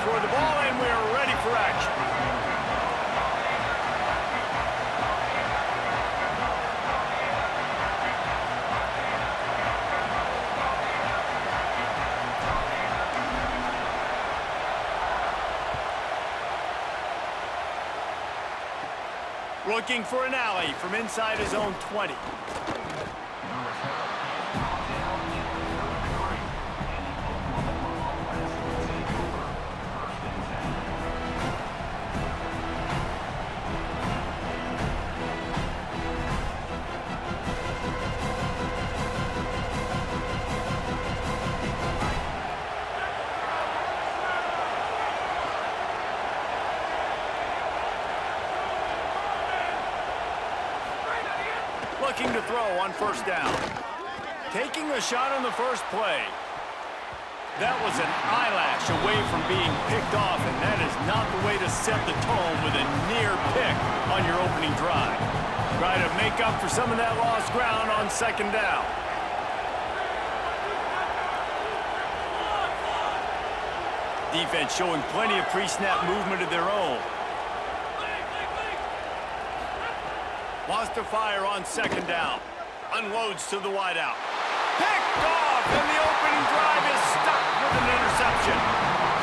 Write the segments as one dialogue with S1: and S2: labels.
S1: toward the ball, and we are ready for action. Looking for an alley from inside his own 20. Looking to throw on first down. Taking the shot on the first play. That was an eyelash away from being picked off, and that is not the way to set the tone with a near pick on your opening drive. Try to make up for some of that lost ground on second down. Defense showing plenty of pre-snap movement of their own. Wants to fire on second down. Unloads to the wideout. Picked off, and the opening drive is stuck with an interception.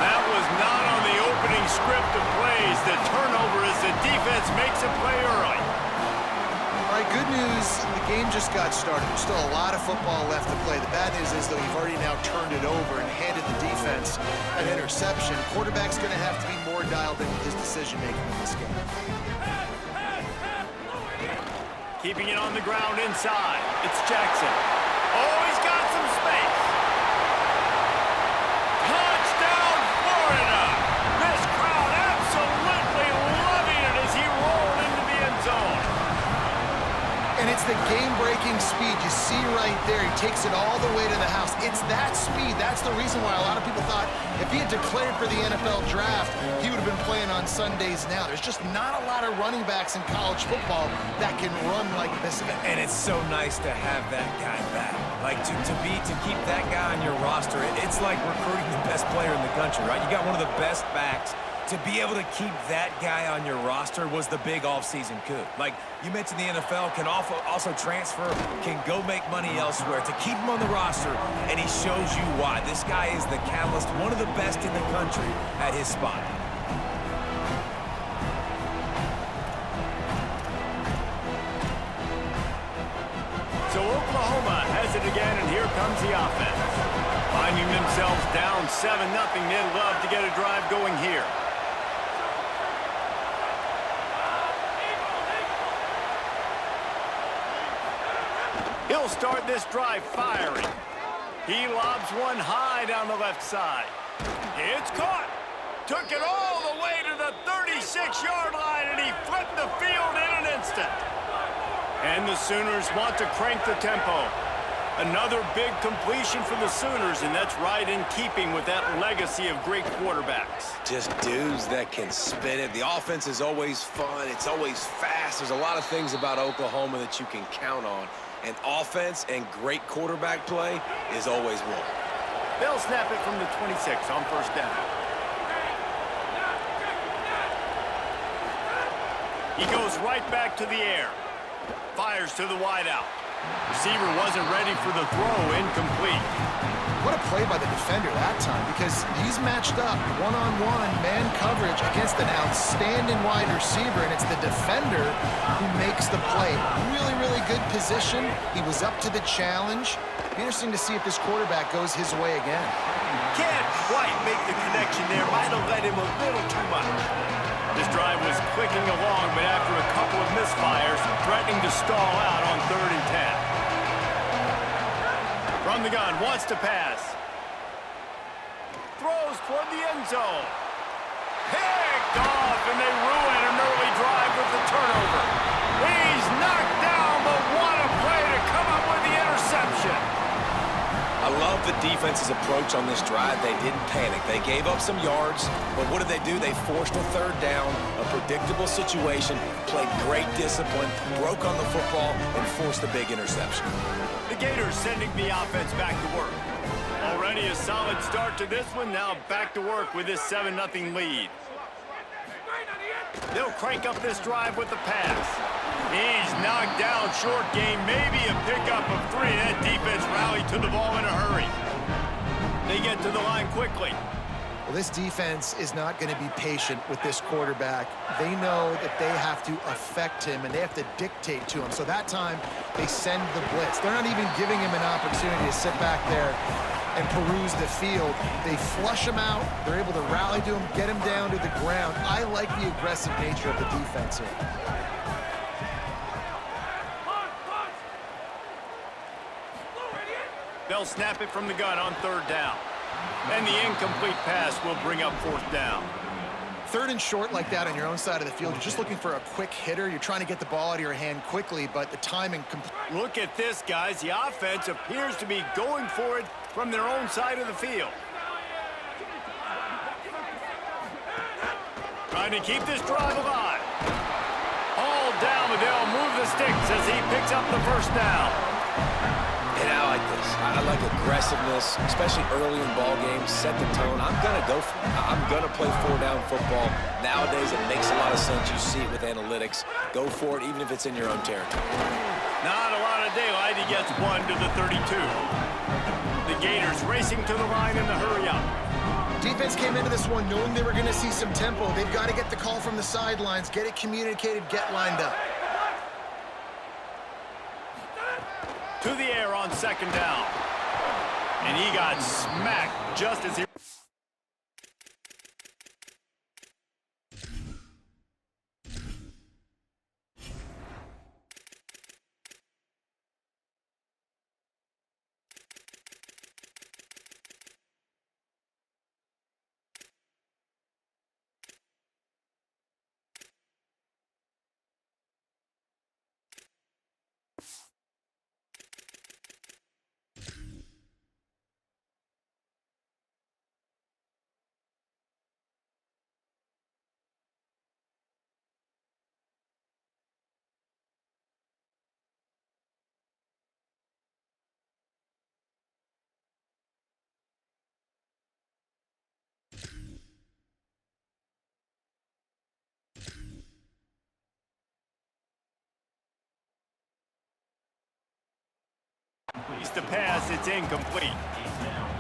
S1: That was not on the opening script of plays. The turnover as the defense makes a play early.
S2: All right, good news. The game just got started. There's still a lot of football left to play. The bad news is, though, you've already now turned it over and handed the defense an interception. Quarterback's going to have to be more dialed in with his decision-making in this game.
S1: Keeping it on the ground inside. It's Jackson. Oh, he's got some space. Touchdown, Florida! This crowd absolutely loving it as he rolled into the end zone.
S2: And it's the game-breaking speed. You see right there, he takes it all the way to the house. It's that speed. That's the reason why a lot of people thought if he had declared for the NFL draft, he would have been playing on Sundays now. There's just not a lot of running backs in college football that can run like this guy.
S3: And it's so nice to have that guy back. Like, to keep that guy on your roster, it's like recruiting the best player in the country, right? You got one of the best backs. To be able to keep that guy on your roster was the big offseason coup. Like, you mentioned the NFL can also transfer, can go make money elsewhere. To keep him on the roster, and he shows you why. This guy is the catalyst, one of the best in the country at his spot.
S1: So Oklahoma has it again, and here comes the offense. Finding themselves down 7-0, they'd love to get a drive going here. He'll start this drive firing. He lobs one high down the left side. It's caught. Took it all the way to the 36-yard line, and he flipped the field in an instant. And the Sooners want to crank the tempo. Another big completion for the Sooners, and that's right in keeping with that legacy of great quarterbacks.
S3: Just dudes that can spin it. The offense is always fun. It's always fast. There's a lot of things about Oklahoma that you can count on. And offense and great quarterback play is always one.
S1: They'll snap it from the 26 on first down. He goes right back to the air. Fires to the wideout. Receiver wasn't ready for the throw, incomplete.
S2: What a play by the defender that time, because he's matched up one-on-one man coverage against an outstanding wide receiver, and it's the defender who makes the play. Really, really good position. He was up to the challenge. Be interesting to see if this quarterback goes his way again.
S1: Can't quite make the connection there. Might have led him a little too much. This drive was clicking along, but after a couple of misfires, threatening to stall out on 3rd and 10. From the gun, wants to pass. Throws toward the end zone. Picked off, and they ruin an early drive with the turnover. He's knocked down, but what a play to come up with the interception.
S3: I love the defense's approach on this drive. They didn't panic. They gave up some yards, but what did they do? They forced a 3rd down, a predictable situation, played great discipline, broke on the football, and forced a big interception.
S1: The Gators sending the offense back to work. Already a solid start to this one. Now back to work with this 7-0 lead. They'll crank up this drive with the pass. He's knocked down short game, maybe a pickup of 3. That defense rallied to the ball in a hurry. They get to the line quickly.
S2: Well, this defense is not going to be patient with this quarterback. They know that they have to affect him, and they have to dictate to him. So that time, they send the blitz. They're not even giving him an opportunity to sit back there and peruse the field. They flush him out. They're able to rally to him, get him down to the ground. I like the aggressive nature of the defense here.
S1: They'll snap it from the gun on 3rd down. And the incomplete pass will bring up 4th down.
S2: 3rd and short like that on your own side of the field, you're just looking for a quick hitter. You're trying to get the ball out of your hand quickly, but the timing...
S1: Look at this, guys. The offense appears to be going for it from their own side of the field. Trying to keep this drive alive. All down, but they'll move the sticks as he picks up the 1st down.
S3: And I like this. I like aggressiveness, especially early in ball games. Set the tone. I'm going to go for it. I'm going to play 4-down football. Nowadays, it makes a lot of sense. You see it with analytics. Go for it, even if it's in your own territory.
S1: Not a lot of daylight. He gets 1 to the 32. The Gators racing to the line in the hurry-up.
S2: Defense came into this one knowing they were going to see some tempo. They've got to get the call from the sidelines, get it communicated, get lined up.
S1: To the air on 2nd down. And he got smacked just as he... He's the pass, it's incomplete.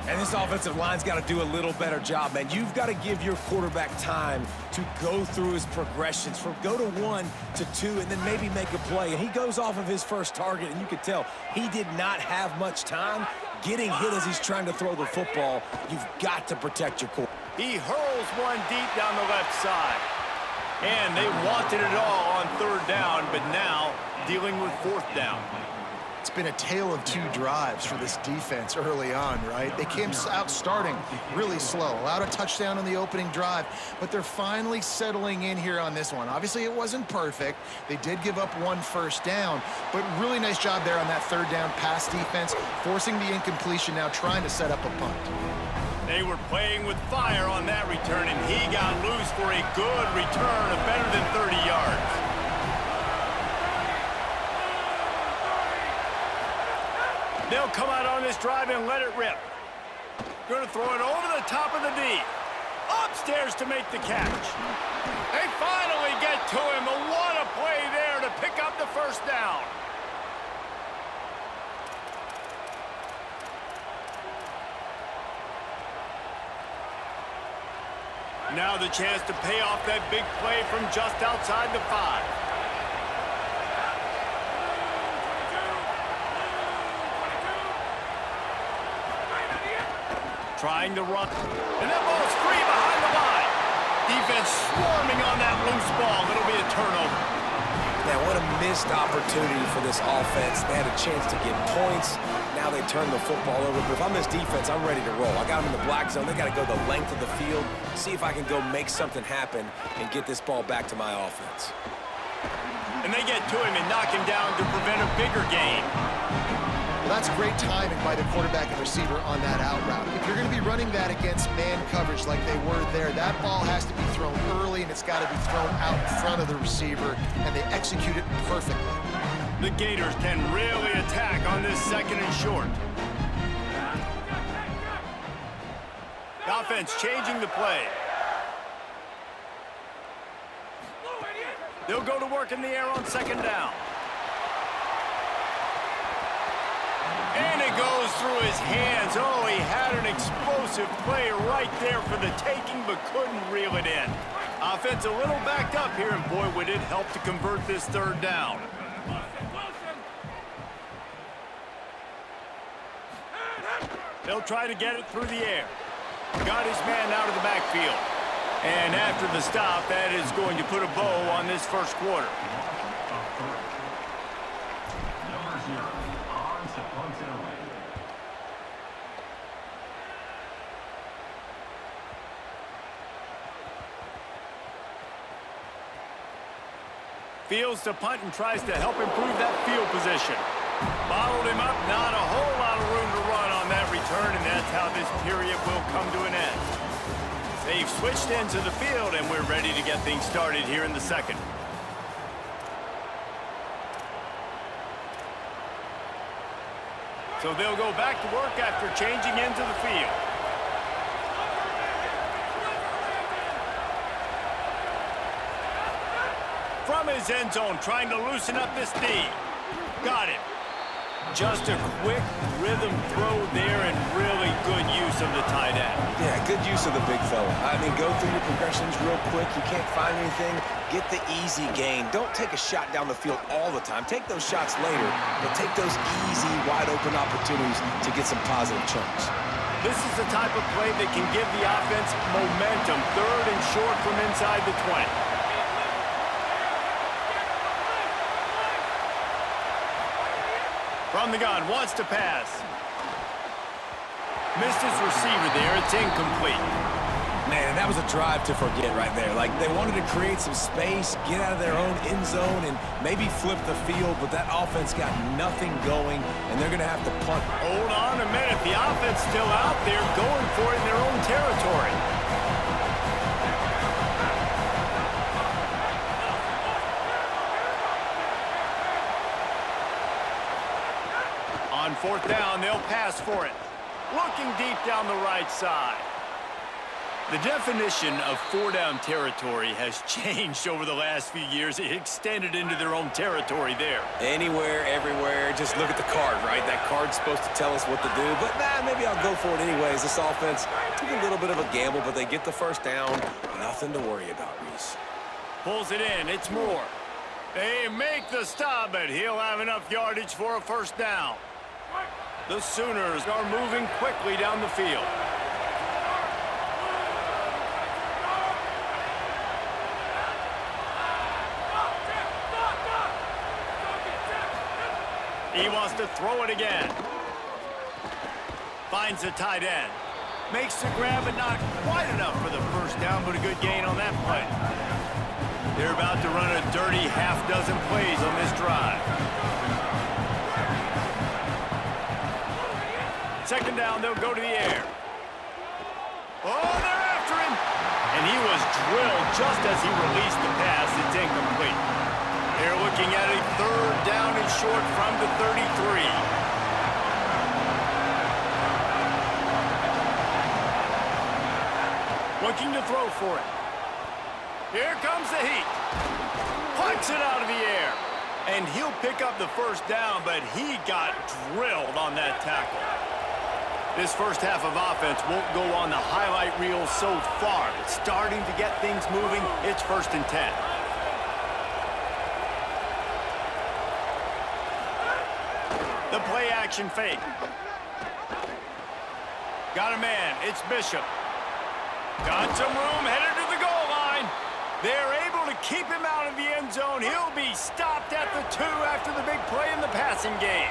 S3: And this offensive line's got to do a little better job, man. You've got to give your quarterback time to go through his progressions from go to 1 to 2 and then maybe make a play. And he goes off of his first target, and you can tell he did not have much time getting hit as he's trying to throw the football. You've got to protect your quarterback.
S1: He hurls one deep down the left side. And they wanted it all on 3rd down, but now dealing with 4th down.
S2: It's been a tale of 2 drives for this defense early on, right? They came out starting really slow, allowed a touchdown on the opening drive, but they're finally settling in here on this one. Obviously, it wasn't perfect. They did give up 1 first down, but really nice job there on that 3rd down pass defense, forcing the incompletion, now trying to set up a punt.
S1: They were playing with fire on that return, and he got loose for a good return of better than 30 yards. They'll come out on this drive and let it rip. Going to throw it over the top of the D. Upstairs to make the catch. They finally get to him. But what a play there to pick up the 1st down. Now the chance to pay off that big play from just outside the 5. Trying to run. And that ball's free behind the line. Defense swarming on that loose ball. It'll be a turnover.
S3: Man, what a missed opportunity for this offense. They had a chance to get points. Now they turn the football over. But if I'm this defense, I'm ready to roll. I got them in the black zone. They got to go the length of the field, see if I can go make something happen and get this ball back to my offense.
S1: And they get to him and knock him down to prevent a bigger gain.
S2: Well, that's great timing by the quarterback and receiver on that out route. If you're going to be running that against man coverage like they were there, that ball has to be thrown early, and it's got to be thrown out in front of the receiver, and they execute it perfectly.
S1: The Gators can really attack on this 2nd and short. Offense changing the play. They'll go to work in the air on second down. And it goes through his hands. Oh, he had an explosive play right there for the taking, but couldn't reel it in. Offense a little backed up here, and boy, would it help to convert this third down. They'll try to get it through the air. Got his man out of the backfield. And after the stop, that is going to put a bow on this first quarter. Fields to punt and tries to help improve that field position. Bottled him up, not a whole lot of room to run on that return, and that's how this period will come to an end. They've switched into the field, and we're ready to get things started here in the second. So they'll go back to work after changing into the field. From his end zone, trying to loosen up this D. Got him. Just a quick rhythm throw there and really good use of the tight end.
S3: Yeah, good use of the big fella. I mean, go through your progressions real quick. You can't find anything. Get the easy gain. Don't take a shot down the field all the time. Take those shots later, but take those easy, wide-open opportunities to get some positive chunks.
S1: This is the type of play that can give the offense momentum. Third and short from inside the 20. From the gun, wants to pass. Missed his receiver there, it's incomplete.
S3: Man, that was a drive to forget right there. Like, they wanted to create some space, get out of their own end zone, and maybe flip the field, but that offense got nothing going, and they're going to have to punt.
S1: Hold on a minute, the offense still out there going for it in their own territory. On fourth down, they'll pass for it. Looking deep down the right side. The definition of four-down territory has changed over the last few years. It extended into their own territory there.
S3: Anywhere, everywhere, just look at the card, right? That card's supposed to tell us what to do, but maybe I'll go for it anyways. This offense took a little bit of a gamble, but they get the first down. Nothing to worry about, Reese.
S1: Pulls it in, it's Moore. They make the stop, but he'll have enough yardage for a first down. The Sooners are moving quickly down the field. He wants to throw it again. Finds the tight end. Makes the grab, but not quite enough for the first down, but a good gain on that play. They're about to run a dirty half-dozen plays on this drive. Second down, they'll go to the air. Oh, they're after him! And he was drilled just as he released the pass. It's incomplete. They're looking at a third down and short from the 33. Looking to throw for it. Here comes the heat. Puts it out of the air. And he'll pick up the first down, but he got drilled on that tackle. This first half of offense won't go on the highlight reel so far. It's starting to get things moving. It's 1st and 10. The play action fake. Got a man. It's Bishop. Got some room, headed to the goal line. They're able to keep him out of the end zone. He'll be stopped at the 2 after the big play in the passing game.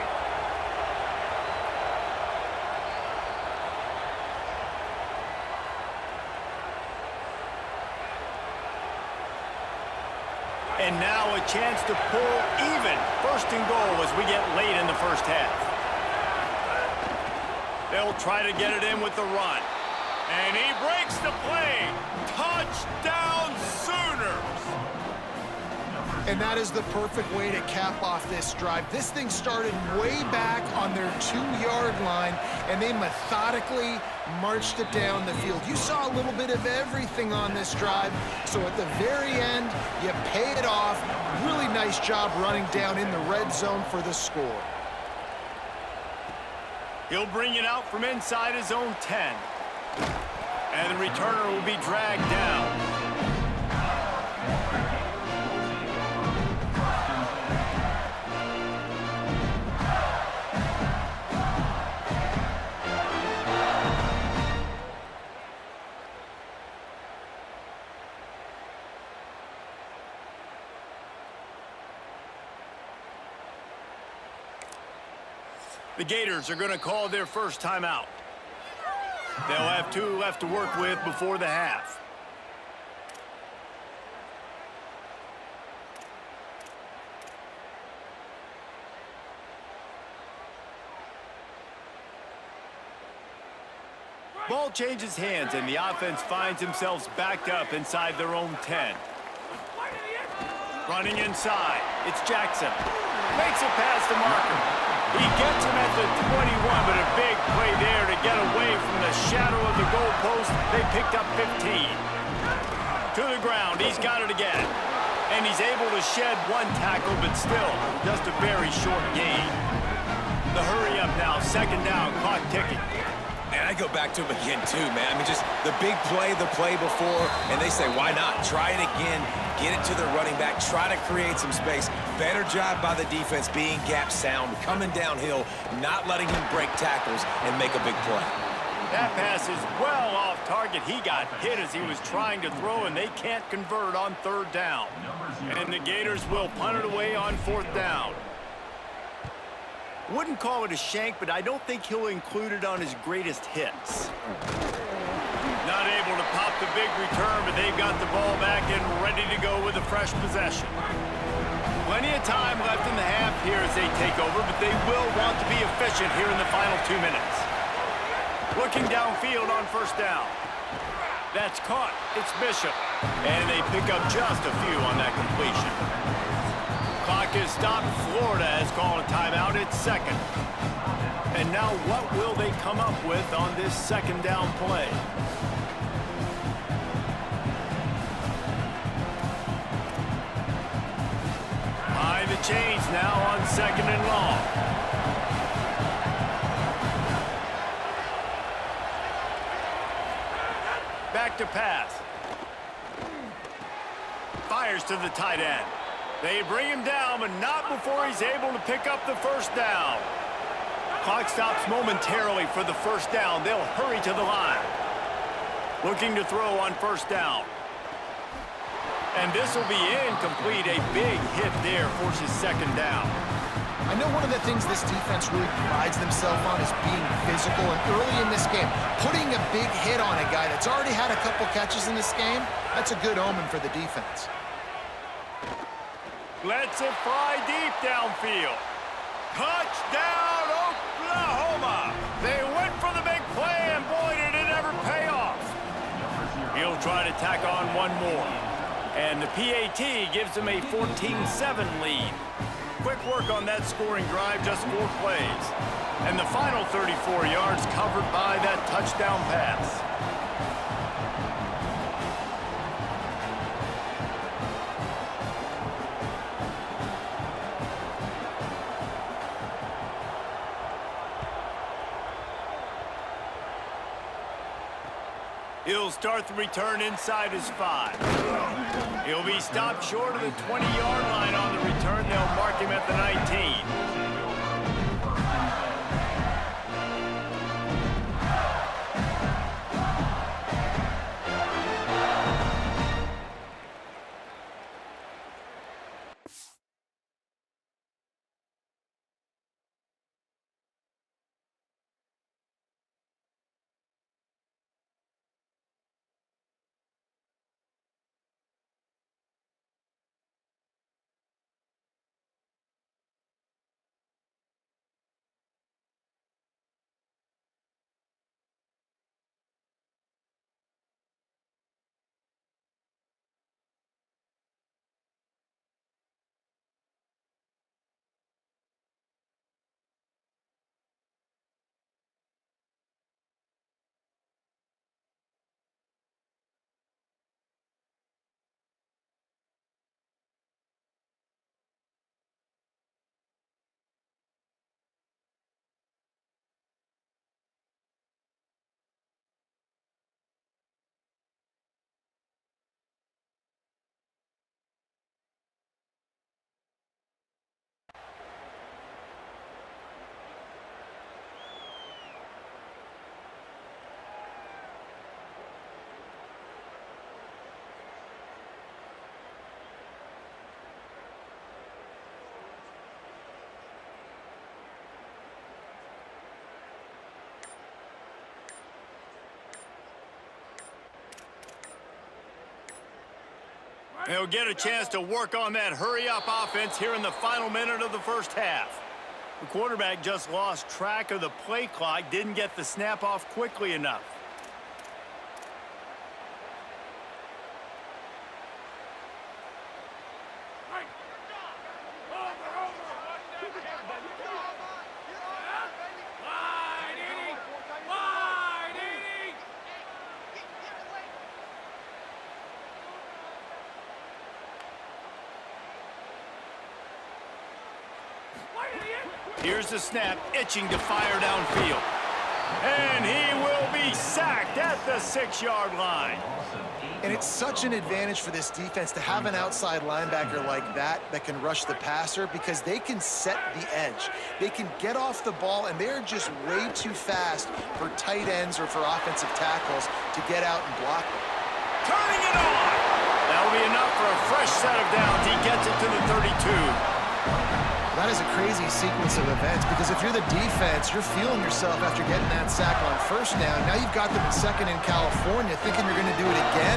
S1: And now a chance to pull even. 1st and goal as we get late in the first half. They'll try to get it in with the run. And he breaks the play. Touchdown, Sooners!
S2: And that is the perfect way to cap off this drive. This thing started way back on their 2-yard line, and they methodically marched it down the field. You saw a little bit of everything on this drive, so at the very end, you pay it off. Really nice job running down in the red zone for the score.
S1: He'll bring it out from inside his own 10. And the returner will be dragged down. The Gators are going to call their first timeout. They'll have 2 left to work with before the half. Ball changes hands, and the offense finds themselves backed up inside their own 10. Running inside, it's Jackson. Makes it past the marker. He gets him at the 21, but a big play there to get away from the shadow of the goalpost. They picked up 15. To the ground, he's got it again. And he's able to shed 1 tackle, but still, just a very short gain. The hurry up now, 2nd down, clock ticking.
S3: And I go back to him again, too, man. I mean, just the big play, the play before, and they say, why not? Try it again, get it to the running back, try to create some space. Better job by the defense being gap sound, coming downhill, not letting him break tackles and make a big play.
S1: That pass is well off target. He got hit as he was trying to throw, and they can't convert on 3rd down. And the Gators will punt it away on 4th down. Wouldn't call it a shank, but I don't think he'll include it on his greatest hits. Not able to pop the big return, but they've got the ball back and ready to go with a fresh possession. Plenty of time left in the half here as they take over, but they will want to be efficient here in the final 2 minutes. Looking downfield on 1st down. That's caught. It's Bishop. And they pick up just a few on that completion. Clock is stopped. Florida has called a timeout. It's 2nd. And now what will they come up with on this 2nd down play? Behind the chains now on 2nd and long. Back to pass. Fires to the tight end. They bring him down, but not before he's able to pick up the 1st down. Clock stops momentarily for the 1st down. They'll hurry to the line. Looking to throw on 1st down. And this will be incomplete. A big hit there forces 2nd down.
S2: I know one of the things this defense really prides themselves on is being physical, and early in this game, putting a big hit on a guy that's already had a couple catches in this game, that's a good omen for the defense.
S1: Lets it fly deep downfield. Touchdown, Oklahoma! They went for the big play, and boy, did it ever pay off. He'll try to tack on 1 more. And the PAT gives them a 14-7 lead. Quick work on that scoring drive, just 4 plays. And the final 34 yards covered by that touchdown pass. He'll start the return inside his 5. He'll be stopped short of the 20-yard line on the return. They'll mark him at the 19. They'll get a chance to work on that hurry-up offense here in the final minute of the first half. The quarterback just lost track of the play clock, didn't get the snap off quickly enough. Here's the snap, itching to fire downfield. And he will be sacked at the 6-yard line.
S2: And it's such an advantage for this defense to have an outside linebacker like that can rush the passer, because they can set the edge. They can get off the ball, and they're just way too fast for tight ends or for offensive tackles to get out and block them.
S1: Turning it on! That'll be enough for a fresh set of downs. He gets it to the 32.
S2: That is a crazy sequence of events, because if you're the defense, you're feeling yourself after getting that sack on first down. Now you've got them in second in California, thinking you're going to do it again,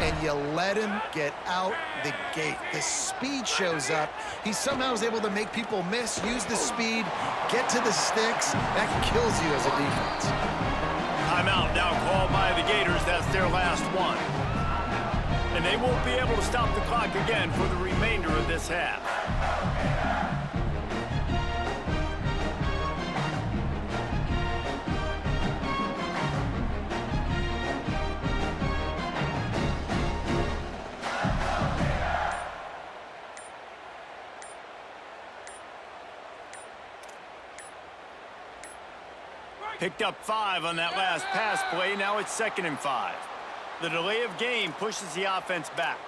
S2: and you let him get out the gate. The speed shows up. He somehow is able to make people miss, use the speed, get to the sticks. That kills you as a defense.
S1: Timeout now called by the Gators. That's their last one. And they won't be able to stop the clock again for the remainder of this half. Picked up 5 on that last pass play. Now it's 2nd and 5. The delay of game pushes the offense back.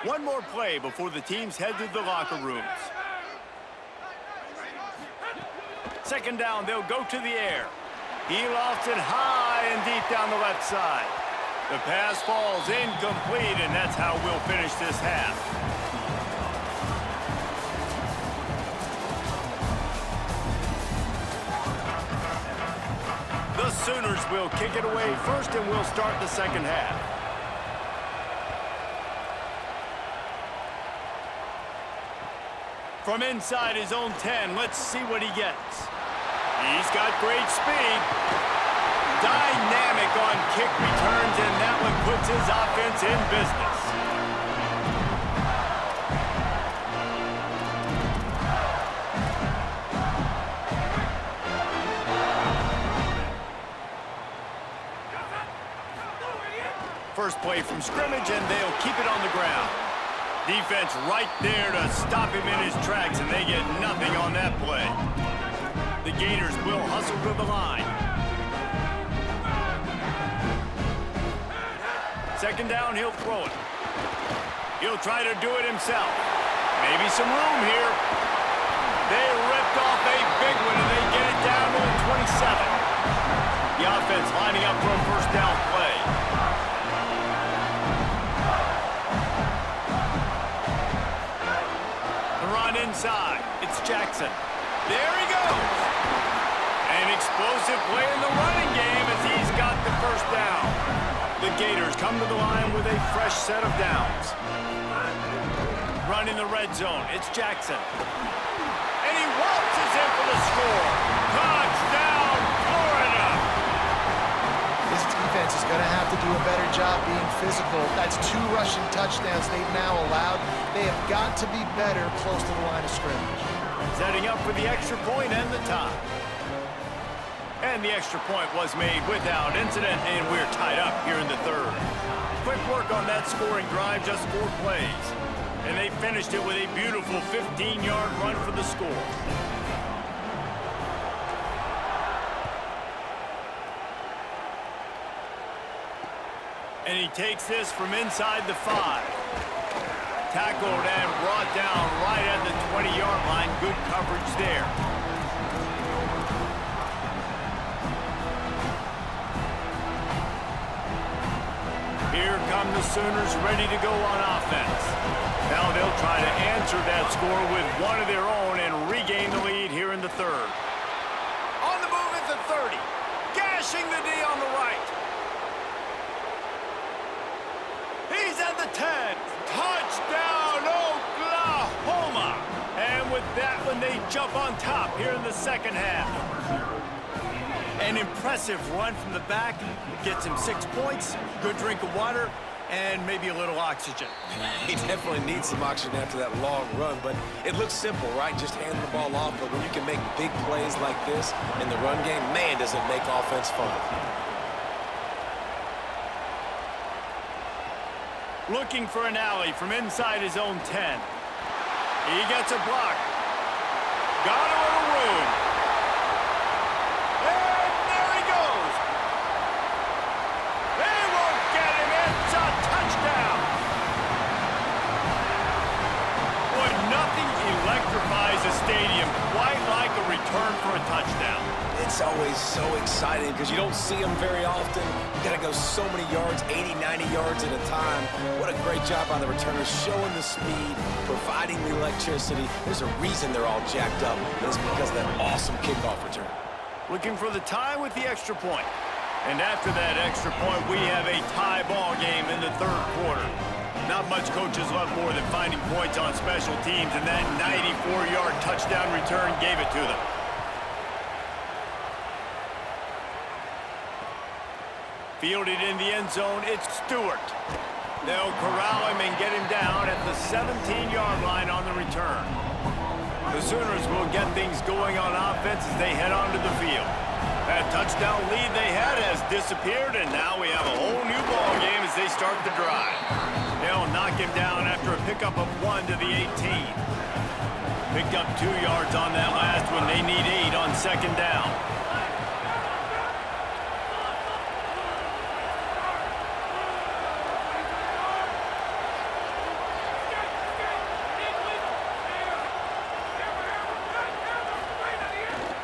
S1: One more play before the teams head to the locker rooms. 2nd down, they'll go to the air. He lofts it high and deep down the left side. The pass falls incomplete, and that's how we'll finish this half. The Sooners will kick it away first, and we'll start the second half. From inside his own 10, let's see what he gets. He's got great speed. Dynamic on kick returns, and that one puts his offense in business. First play from scrimmage, and they'll keep it on the ground. Defense right there to stop him in his tracks, and they get nothing on that play. The Gators will hustle to the line. 2nd down, he'll throw it. He'll try to do it himself. Maybe some room here. They ripped off a big one, and they get it down to the 27. The offense lining up for a first down play. Inside, it's Jackson. There he goes. An explosive play in the running game as he's got the first down. The Gators come to the line with a fresh set of downs. Run in the red zone, it's Jackson. And he waltzes in for the score. Touchdown, Florida!
S2: This defense is going to have to do a better job being physical. That's 2 rushing touchdowns they've now allowed. They have got to be better close to the line of scrimmage.
S1: Setting up for the extra point and the tie. And the extra point was made without incident, and we're tied up here in the 3rd. Quick work on that scoring drive, just 4 plays. And they finished it with a beautiful 15-yard run for the score. And he takes this from inside the 5. Tackled and brought down right at the 20-yard line. Good coverage there. Here come the Sooners ready to go on offense. Now they'll try to answer that score with one of their own and regain the lead here in the 3rd. On the move at the 30. Gashing the D on the right. He's at the 10. Touchdown, Oklahoma. And with that one, they jump on top here in the second half. An impressive run from the back. Gets him 6 points, good drink of water, and maybe a little oxygen.
S3: He definitely needs some oxygen after that long run, but it looks simple, right? Just hand the ball off, but when you can make big plays like this in the run game, man, does it make offense fun.
S1: Looking for an alley from inside his own 10. He gets a block. Got a little room. And there he goes. They won't get him. It's a touchdown. Boy, nothing electrifies a stadium quite like a return for a touchdown.
S3: It's always so exciting because you don't see them very often. You got to go so many yards, 80, 90 yards at a time. What a great job by the returners, showing the speed, providing the electricity. There's a reason they're all jacked up. It's because of that awesome kickoff return.
S1: Looking for the tie with the extra point. And after that extra point, we have a tie ball game in the third quarter. Not much coaches love more than finding points on special teams, and that 94-yard touchdown return gave it to them. Fielded in the end zone, it's Stewart. They'll corral him and get him down at the 17-yard line on the return. The Sooners will get things going on offense as they head onto the field. That touchdown lead they had has disappeared, and now we have a whole new ball game as they start the drive. They'll knock him down after a pickup of 1 to the 18. Picked up 2 yards on that last one. They need 8 on second down.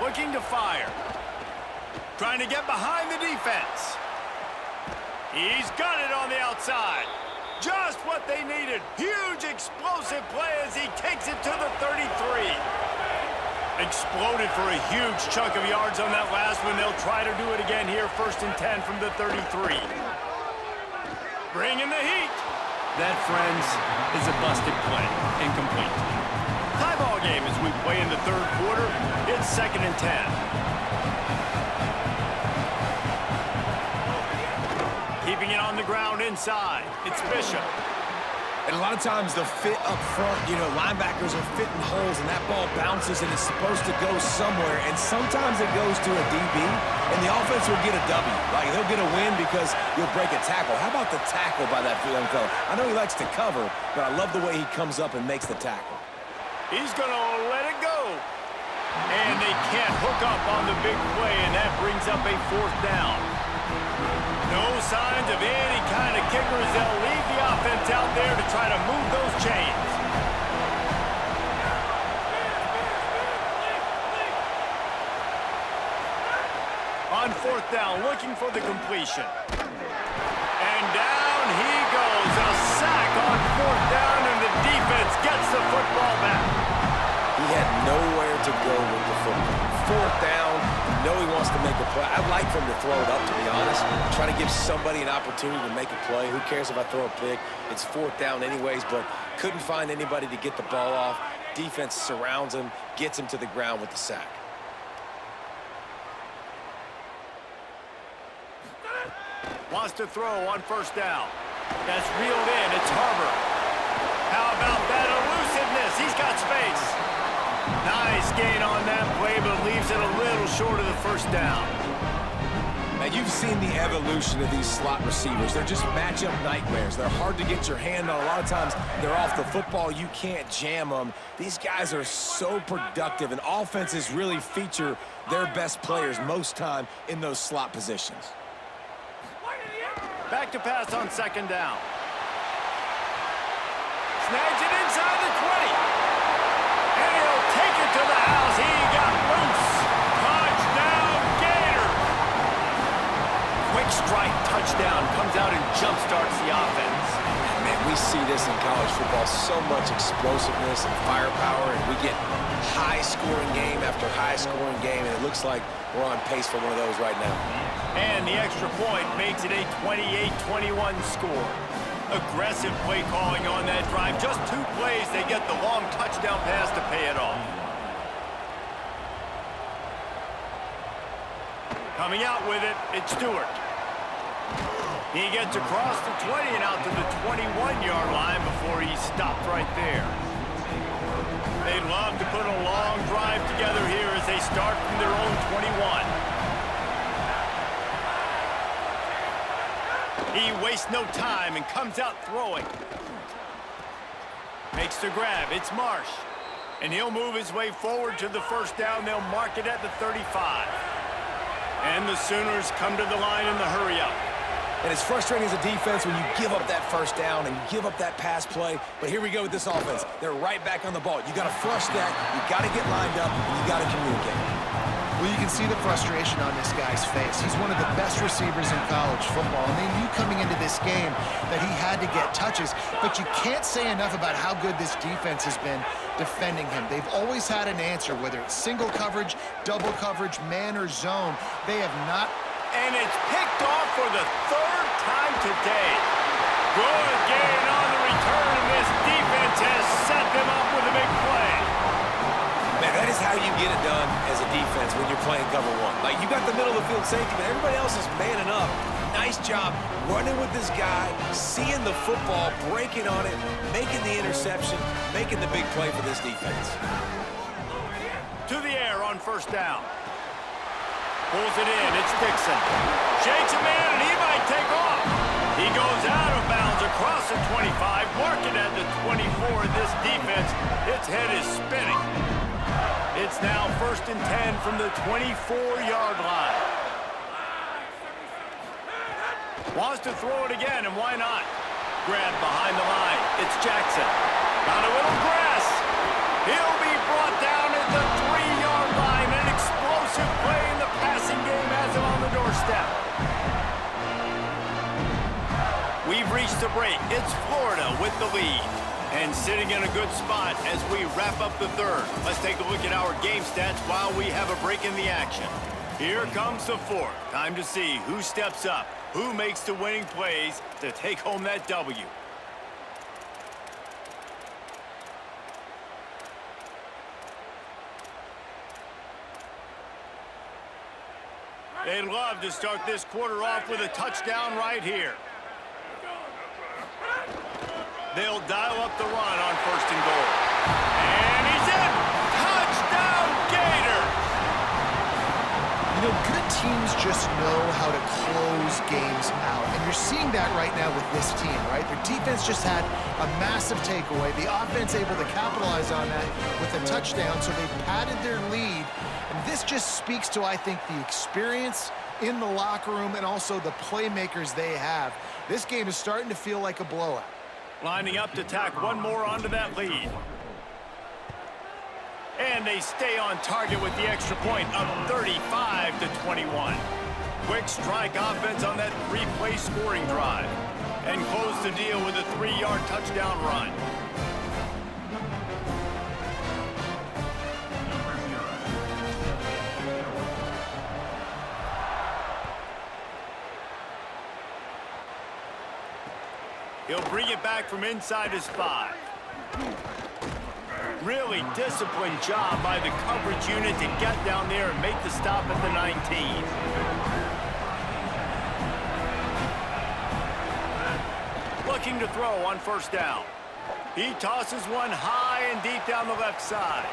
S1: Looking to fire. Trying to get behind the defense. He's got it on the outside. Just what they needed. Huge explosive play as he takes it to the 33. Exploded for a huge chunk of yards on that last one. They'll try to do it again here, 1st and 10 from the 33. Bringing the heat. That, friends, is a busted play. Incomplete. Tie ball game as we play in the third quarter. It's 2nd and 10. Keeping it on the ground inside. It's Bishop.
S3: And a lot of times the fit up front, you know, linebackers are fitting holes and that ball bounces and it's supposed to go somewhere. And sometimes it goes to a DB and the offense will get a W. Like, they'll get a win because you'll break a tackle. How about the tackle by that young fella? I know he likes to cover, but I love the way he comes up and makes the tackle.
S1: He's going to let it go. And they can't hook up on the big play, and that brings up a 4th down. No signs of any kind of kickers. They'll leave the offense out there to try to move those chains. On 4th down, looking for the completion. And down he goes. A sack on 4th down, and the defense gets the football back.
S3: He had nowhere to go with the football. 4th down, you know he wants to make a play. I'd like for him to throw it up, to be honest. Try to give somebody an opportunity to make a play. Who cares if I throw a pick? It's 4th down anyways, but couldn't find anybody to get the ball off. Defense surrounds him, gets him to the ground with the sack.
S1: Wants to throw on 1st down. That's reeled in. It's Harbor. How about that elusiveness? He's got space. Nice gain on that play, but leaves it a little short of the 1st down.
S3: Now, you've seen the evolution of these slot receivers. They're just matchup nightmares. They're hard to get your hand on. A lot of times, they're off the football. You can't jam them. These guys are so productive, and offenses really feature their best players most time in those slot positions.
S1: Back to pass on 2nd down. Snags it inside the 20. And he'll take it to the house. He got loose. Touchdown, Gators. Quick strike touchdown. Comes out and jump-starts the offense.
S3: Man, we see this in college football. So much explosiveness and firepower, and we get high-scoring game after high-scoring game, and it looks like we're on pace for one of those right now.
S1: And the extra point makes it a 28-21 score. Aggressive play calling on that drive. Just 2 plays, they get the long touchdown pass to pay it off. Coming out with it, it's Stewart. He gets across the 20 and out to the 21-yard line before he's stopped right there. They'd love to put a long drive together here as they start from their own 21. He wastes no time and comes out throwing. Makes the grab. It's Marsh. And he'll move his way forward to the first down. They'll mark it at the 35. And the Sooners come to the line in the hurry-up.
S3: And it's frustrating as a defense when you give up that first down and you give up that pass play. But here we go with this offense. They're right back on the ball. You got to flush that. You got to get lined up. And you got to communicate.
S2: Well, you can see the frustration on this guy's face. He's one of the best receivers in college football, and they knew coming into this game that he had to get touches, but you can't say enough about how good this defense has been defending him. They've always had an answer, whether it's single coverage, double coverage, man or zone. They have not.
S1: And it's picked off for the 3rd time today. Good gain on the return, and this defense has set them up with a big play.
S3: Man, that is how you get it done as a defense when you're playing cover 1. Like, you got the middle of the field safety, but everybody else is manning up. Nice job running with this guy, seeing the football, breaking on it, making the interception, making the big play for this defense.
S1: To the air on first down. Pulls it in. It's Dixon. Shakes a man, and he might take off. He goes out of bounds across the 25, marking at the 24. This defense, its head is spinning. It's now 1st and 10 from the 24-yard line. Wants to throw it again, and why not? Grab behind the line. It's Jackson. Got a little grass. He'll be brought down at the 3-yard line. An explosive play in the passing game has him on the doorstep. We've reached the break. It's Florida with the lead. And sitting in a good spot as we wrap up the 3rd. Let's take a look at our game stats while we have a break in the action. Here comes the 4th. Time to see who steps up, who makes the winning plays to take home that W. They'd love to start this quarter off with a touchdown right here. They'll dial up the run on 1st and goal. And he's in! Touchdown, Gators!
S2: You know, good teams just know how to close games out. And you're seeing that right now with this team, right? Their defense just had a massive takeaway. The offense able to capitalize on that with a touchdown, so they padded their lead. And this just speaks to, I think, the experience in the locker room and also the playmakers they have. This game is starting to feel like a blowout.
S1: Lining up to tack one more onto that lead. And they stay on target with the extra point, up 35-21. Quick strike offense on that 3-play scoring drive. And close the deal with a 3-yard touchdown run. He'll bring it back from inside his 5. Really disciplined job by the coverage unit to get down there and make the stop at the 19. Looking to throw on 1st down. He tosses one high and deep down the left side.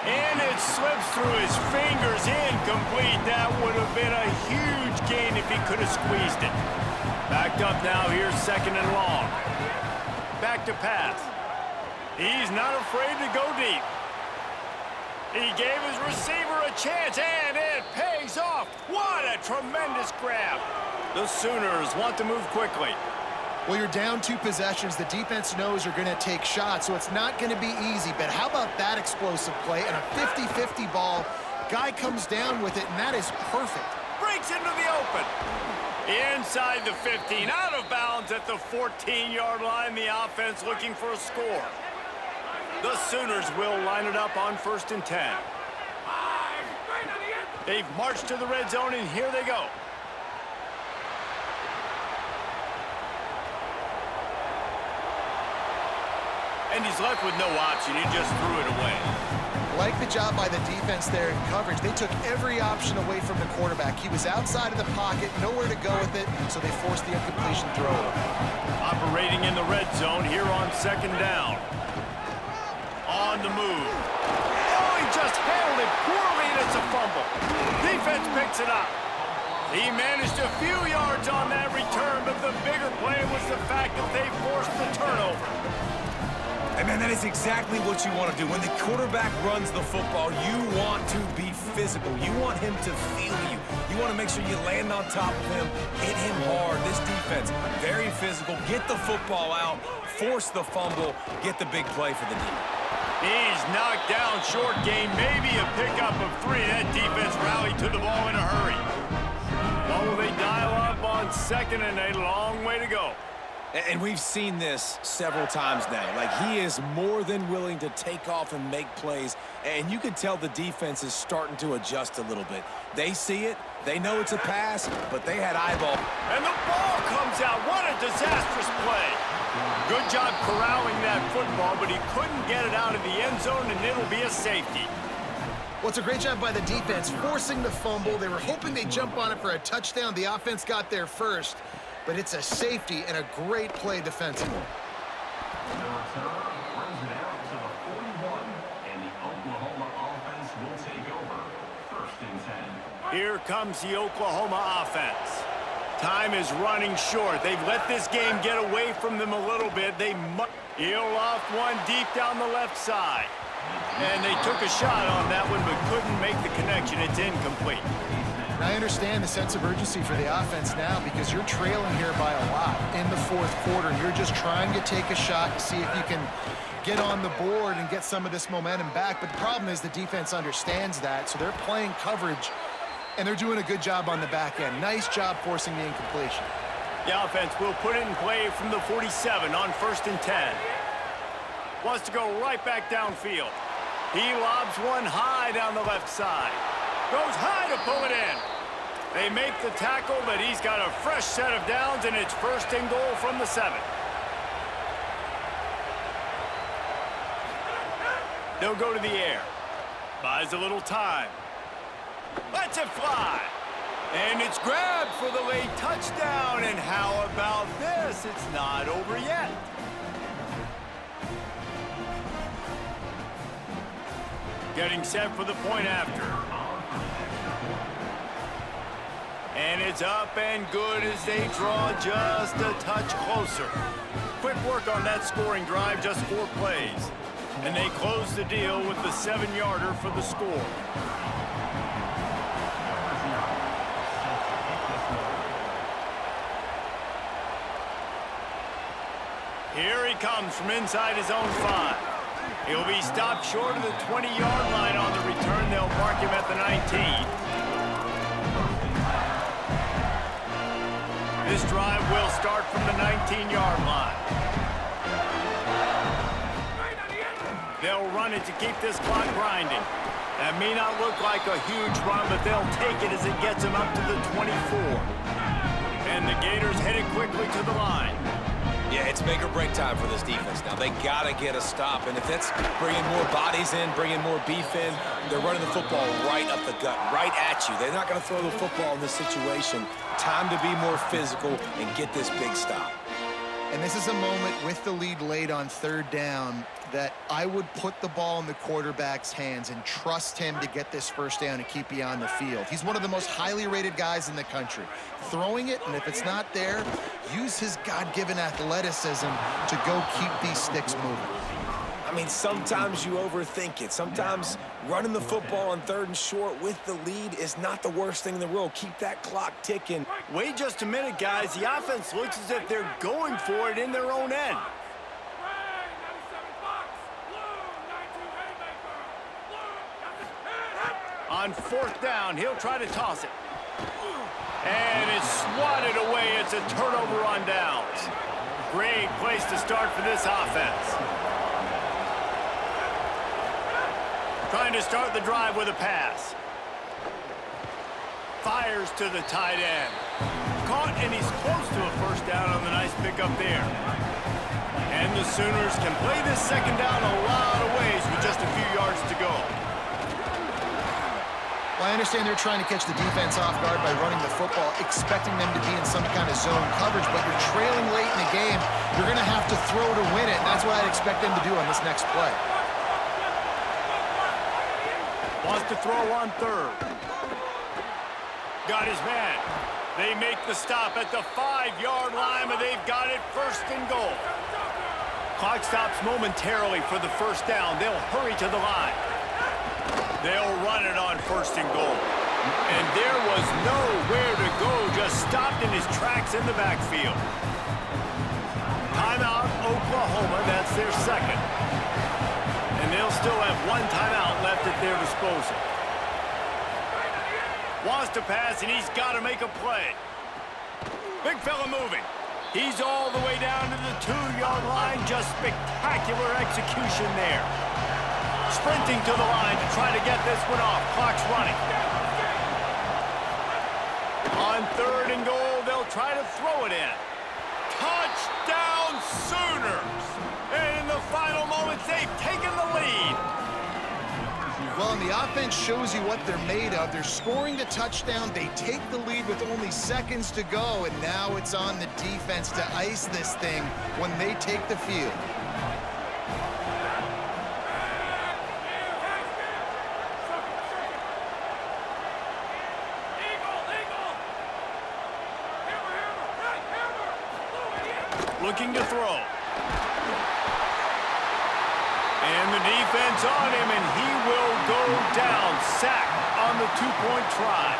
S1: And it slips through his fingers, incomplete. That would have been a huge gain if he could have squeezed it. Backed up now, here's 2nd and long. Back to pass. He's not afraid to go deep. He gave his receiver a chance, and it pays off. What a tremendous grab. The Sooners want to move quickly.
S2: Well, you're down 2 possessions. The defense knows you're going to take shots, so it's not going to be easy. But how about that explosive play and a 50-50 ball? Guy comes down with it, and that is perfect.
S1: Breaks into the open. Inside the 15, out of bounds at the 14-yard line. The offense looking for a score. The Sooners will line it up on 1st and 10. They've marched to the red zone, and here they go. And he's left with no option. He just threw it away.
S2: Like the job by the defense there in coverage. They took every option away from the quarterback. He was outside of the pocket, nowhere to go with it, so they forced the incompletion throw.
S1: Operating in the red zone here on second down. On the move. Oh, he just handled it poorly, and it's a fumble. Defense picks it up. He managed a few yards on that return, but the bigger play was the fact that they forced the turnover.
S3: And man, that is exactly what you want to do. When the quarterback runs the football, you want to be physical. You want him to feel you. You want to make sure you land on top of him, hit him hard. This defense, very physical. Get the football out, force the fumble, get the big play for the D.
S1: He's knocked down short game, maybe a pickup of 3. That defense rallied to the ball in a hurry. Oh, will they dial up on second and a long way to go.
S3: And we've seen this several times now. Like, he is more than willing to take off and make plays. And you can tell the defense is starting to adjust a little bit. They see it. They know it's a pass, but they had eyeball.
S1: And the ball comes out. What a disastrous play. Good job corralling that football, but he couldn't get it out of the end zone, and it'll be a safety.
S2: Well, it's a great job by the defense, forcing the fumble. They were hoping they'd jump on it for a touchdown. The offense got there first. But it's a safety and a great play defensively.
S4: The return brings it out to the 41, and the Oklahoma offense will take over. 1st and 10.
S1: Here comes the Oklahoma offense. Time is running short. They've let this game get away from them a little bit. They He'll off one deep down the left side. And they took a shot on that one, but couldn't make the connection. It's incomplete.
S2: I understand the sense of urgency for the offense now because you're trailing here by a lot in the 4th quarter. You're just trying to take a shot to see if you can get on the board and get some of this momentum back. But the problem is the defense understands that, so they're playing coverage, and they're doing a good job on the back end. Nice job forcing the incompletion.
S1: The offense will put it in play from the 47 on 1st and 10. Wants to go right back downfield. He lobs one high down the left side. Goes high to pull it in. They make the tackle, but he's got a fresh set of downs, and it's 1st and goal from the 7. They'll go to the air. Buys a little time. Lets it fly. And it's grabbed for the late touchdown. And how about this? It's not over yet. Getting set for the point after. And it's up and good as they draw just a touch closer. Quick work on that scoring drive, just 4 plays. And they close the deal with the 7-yarder for the score. Here he comes from inside his own 5. He'll be stopped short of the 20-yard line on the return. They'll mark him at the 19. This drive will start from the 19-yard line. They'll run it to keep this clock grinding. That may not look like a huge run, but they'll take it as it gets them up to the 24. And the Gators headed quickly to the line.
S3: Yeah, it's make or break time for this defense now. They got to get a stop, and if that's bringing more bodies in, bringing more beef in, they're running the football right up the gut, right at you. They're not going to throw the football in this situation. Time to be more physical and get this big stop.
S2: And this is a moment with the lead late on 3rd down that I would put the ball in the quarterback's hands and trust him to get this 1st down and keep you on the field. He's one of the most highly rated guys in the country. Throwing it, and if it's not there, use his God-given athleticism to go keep these sticks moving.
S3: I mean, sometimes you overthink it. Sometimes running the football on 3rd and short with the lead is not the worst thing in the world. Keep that clock ticking.
S1: Wait just a minute, guys. The offense looks as if they're going for it in their own end. On 4th down, he'll try to toss it. And it's swatted away. It's a turnover on downs. Great place to start for this offense. Trying to start the drive with a pass. Fires to the tight end. Caught, and he's close to a 1st down on the nice pickup there. And the Sooners can play this second down a lot of ways with just a few yards to go.
S2: Well, I understand they're trying to catch the defense off guard by running the football, expecting them to be in some kind of zone coverage, but you're trailing late in the game. You're going to have to throw to win it, and that's what I'd expect them to do on this next play.
S1: Wants to throw on third. Got his man. They make the stop at the 5-yard line, but they've got it first and goal. Clock stops momentarily for the first down. They'll hurry to the line. They'll run it on first and goal. And there was nowhere to go, just stopped in his tracks in the backfield. Timeout, Oklahoma. That's their second. And they'll still have one timeout left at their disposal. Wants to pass, and he's got to make a play. Big fella moving. He's all the way down to the 2-yard line. Just spectacular execution there. Sprinting to the line to try to get this one off. Clock's running. On third and goal, they'll try to throw it in. Touchdown Sooners! And in the final moments, they've taken the lead.
S2: Well, and the offense shows you what they're made of. They're scoring the touchdown. They take the lead with only seconds to go, and now it's on the defense to ice this thing when they take the field.
S1: Looking to throw. And the defense on him, and he will go down. Sacked on the 2-point try.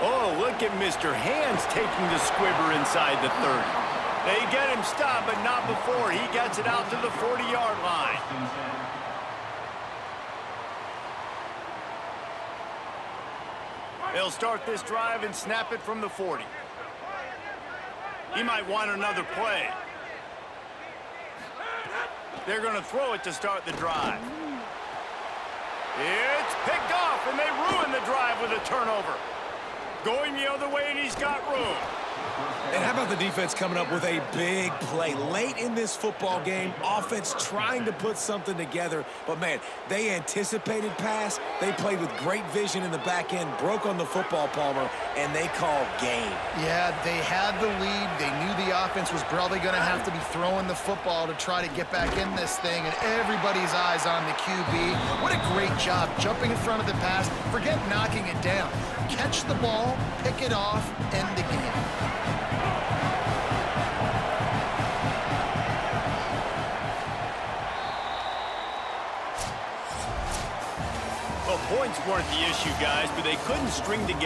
S1: Oh, look at Mr. Hands taking the squibber inside the 30. They get him stopped, but not before he gets it out to the 40-yard line. They'll start this drive and snap it from the 40. He might want another play. They're going to throw it to start the drive. It's picked off, and they ruin the drive with a turnover. Going the other way, and he's got room.
S3: And how about the defense coming up with a big play late in this football game? Offense trying to put something together, but man, they anticipated pass. They played with great vision in the back end, broke on the football, Palmer, and they called game.
S2: Yeah, they had the lead. They knew the offense was probably going to have to be throwing the football to try to get back in this thing, and everybody's eyes on the QB. What a great job jumping in front of the pass. Forget knocking it down. Catch the ball, pick it off, end the game.
S1: Well, points weren't the issue, guys, but they couldn't string together